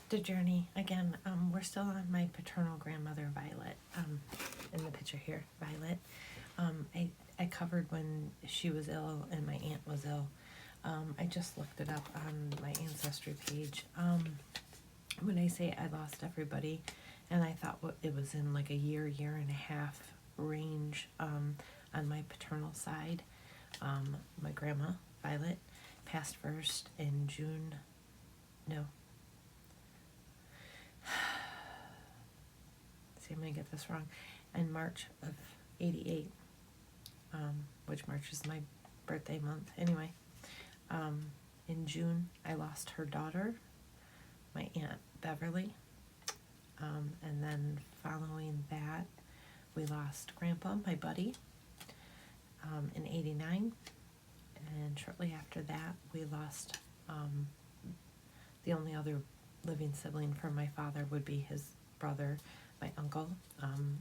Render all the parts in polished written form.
the journey again. We're still on my paternal grandmother, Violet. In the picture here, Violet. I covered when she was ill and my aunt was ill. I just looked it up on my ancestry page. When I say I lost everybody, and I thought it was in like a year and a half range. On my paternal side, my grandma, Violet, passed first in June. No. See, I'm going to get this wrong. In March of 88, which March is my birthday month. Anyway, in June, I lost her daughter, my Aunt Beverly. And then following that, we lost Grandpa, my buddy, in 89. And shortly after that, we lost the only other living sibling for my father would be his brother, my uncle.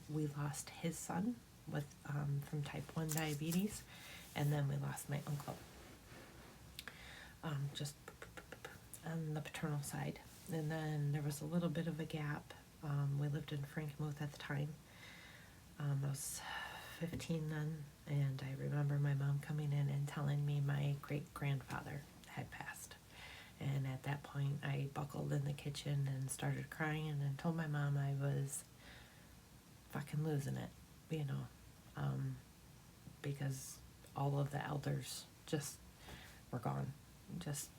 We lost his son with from type 1 diabetes, and then we lost my uncle, just on the paternal side. And then there was a little bit of a gap. We lived in Frankenmuth at the time. I was 15 then, and I remember my mom coming in and telling me my great-grandfather had passed. And at that point, I buckled in the kitchen and started crying and told my mom I was fucking losing it, because all of the elders just were gone, just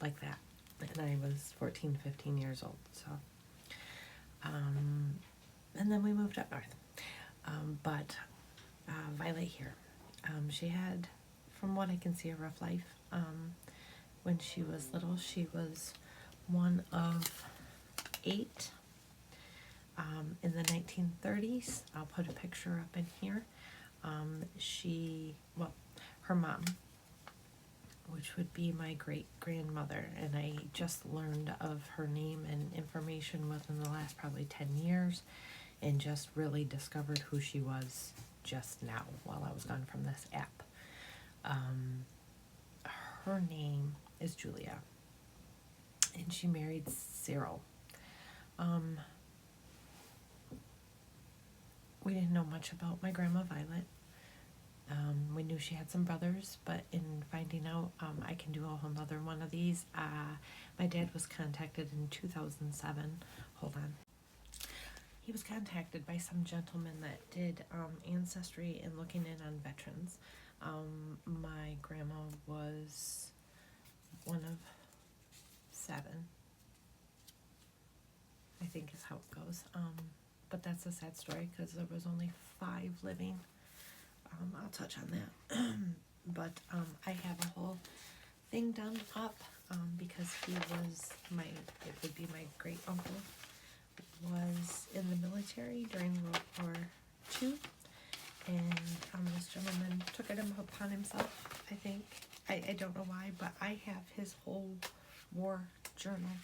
like that. And I was 14, 15 years old, so. And then we moved up north. But Violet here, she had, from what I can see, a rough life. When she was little, she was one of 8. In the 1930s, I'll put a picture up in here. Her mom, which would be my great-grandmother, and I just learned of her name and information within the last probably 10 years, and just really discovered who she was just now while I was gone from this app. Her name is Julia, and she married Cyril. We didn't know much about my grandma Violet. We knew she had some brothers, but in finding out, I can do a whole nother one of these. My dad was contacted in 2007. Hold on. He was contacted by some gentleman that did ancestry and looking in on veterans. My grandma was one of 7, I think is how it goes. But that's a sad story because there was only 5 living. I'll touch on that. But I have a whole thing done up because it would be my great uncle, was in the military during World War II, and this gentleman took it upon himself, I think. I don't know why, but I have his whole war journal.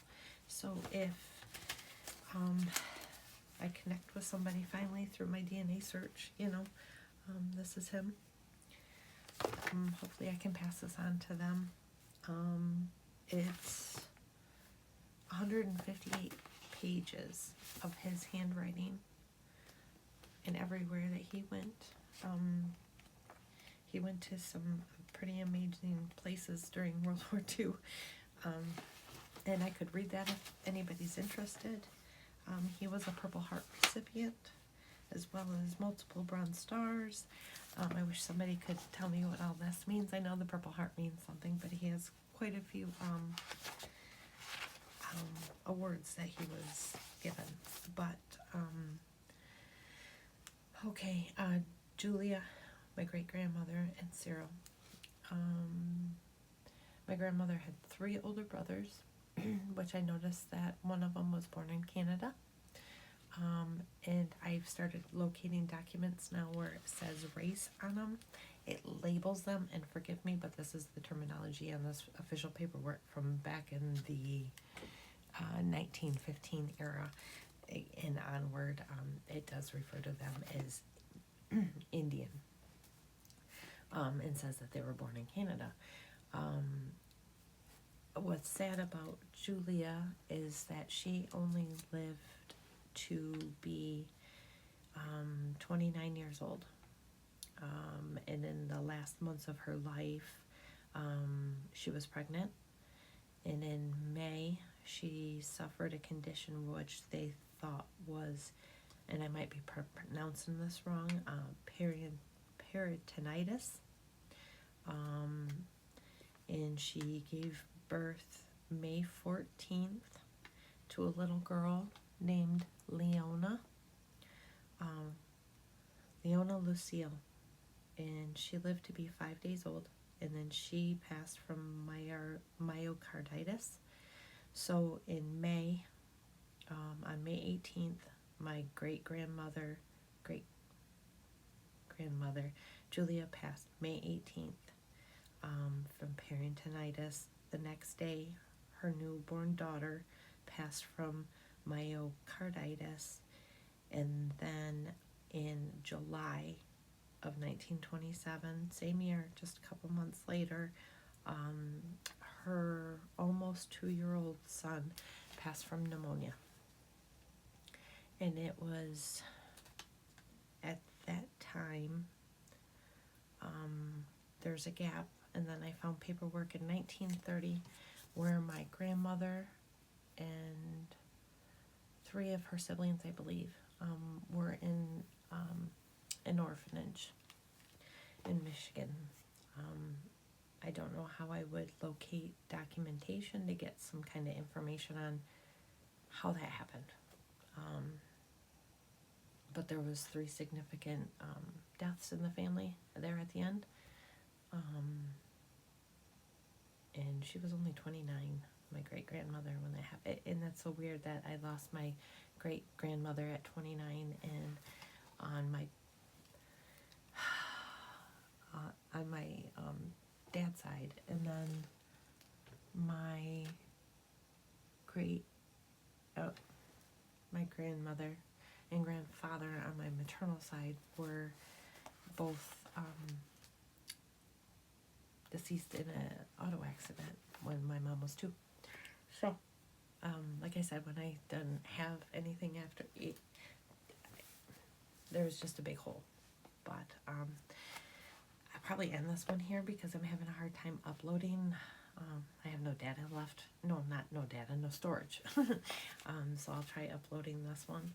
So if I connect with somebody finally through my DNA search, this is him. Hopefully I can pass this on to them. It's 158 pages of his handwriting, and everywhere that he went to some pretty amazing places during World War II, and I could read that if anybody's interested. He was a Purple Heart recipient, as well as multiple Bronze Stars. I wish somebody could tell me what all this means. I know the Purple Heart means something, but he has quite a few awards that he was given. But, okay, Julia, my great-grandmother, and Cyril. My grandmother had 3 older brothers, which I noticed that one of them was born in Canada. And I've started locating documents now where it says race on them. It labels them, and forgive me, but this is the terminology on this official paperwork from back in the 1915 era and onward. It does refer to them as Indian, and says that they were born in Canada. what's sad about Julia is that she only lived to be 29 years old. And in the last months of her life, she was pregnant. And in May, she suffered a condition which they thought was, and I might be pronouncing this wrong, peritonitis. And she gave birth May 14th to a little girl named Leona, Leona Lucille. And she lived to be 5 days old. And then she passed from myocarditis. So in May, on May 18th, my great-grandmother, Julia passed May 18th from peritonitis. The next day, her newborn daughter passed from myocarditis. And then in July of 1927, same year, just a couple months later, her almost 2-year-old son passed from pneumonia. And it was at that time, there's a gap, and then I found paperwork in 1930 where my grandmother and 3 of her siblings, I believe, were in an orphanage in Michigan. I don't know how I would locate documentation to get some kind of information on how that happened. But there was 3 significant deaths in the family there at the end. And she was only 29, my great-grandmother, when that happened. And that's so weird that I lost my great-grandmother at 29, and on my dad's side, and then my grandmother and grandfather on my maternal side were both deceased in an auto accident when my mom was 2. So, like I said, when I didn't have anything after 8, there was just a big hole. But I'll probably end this one here because I'm having a hard time uploading. I have no data left. No data, no storage. So I'll try uploading this one.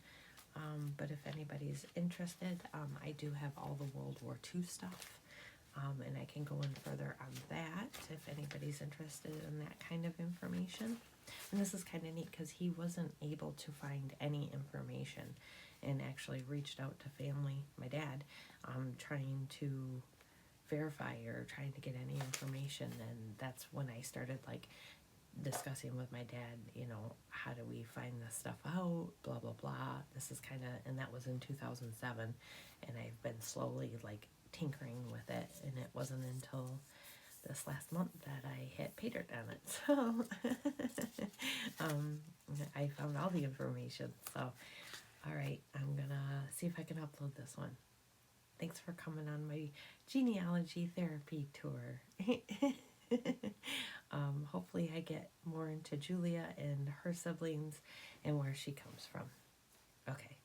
But if anybody's interested, I do have all the World War II stuff. And I can go in further on that if anybody's interested in that kind of information. And this is kind of neat because he wasn't able to find any information and actually reached out to family, my dad, trying to verify or trying to get any information. And that's when I started discussing with my dad, how do we find this stuff out, blah, blah, blah. This is kind of, and that was in 2007. And I've been slowly tinkering with it, and it wasn't until this last month that I hit pay dirt on it. So I found all the information. So all right, I'm gonna see if I can upload this one. Thanks for coming on my genealogy therapy tour. Hopefully I get more into Julia and her siblings and where she comes from. Okay.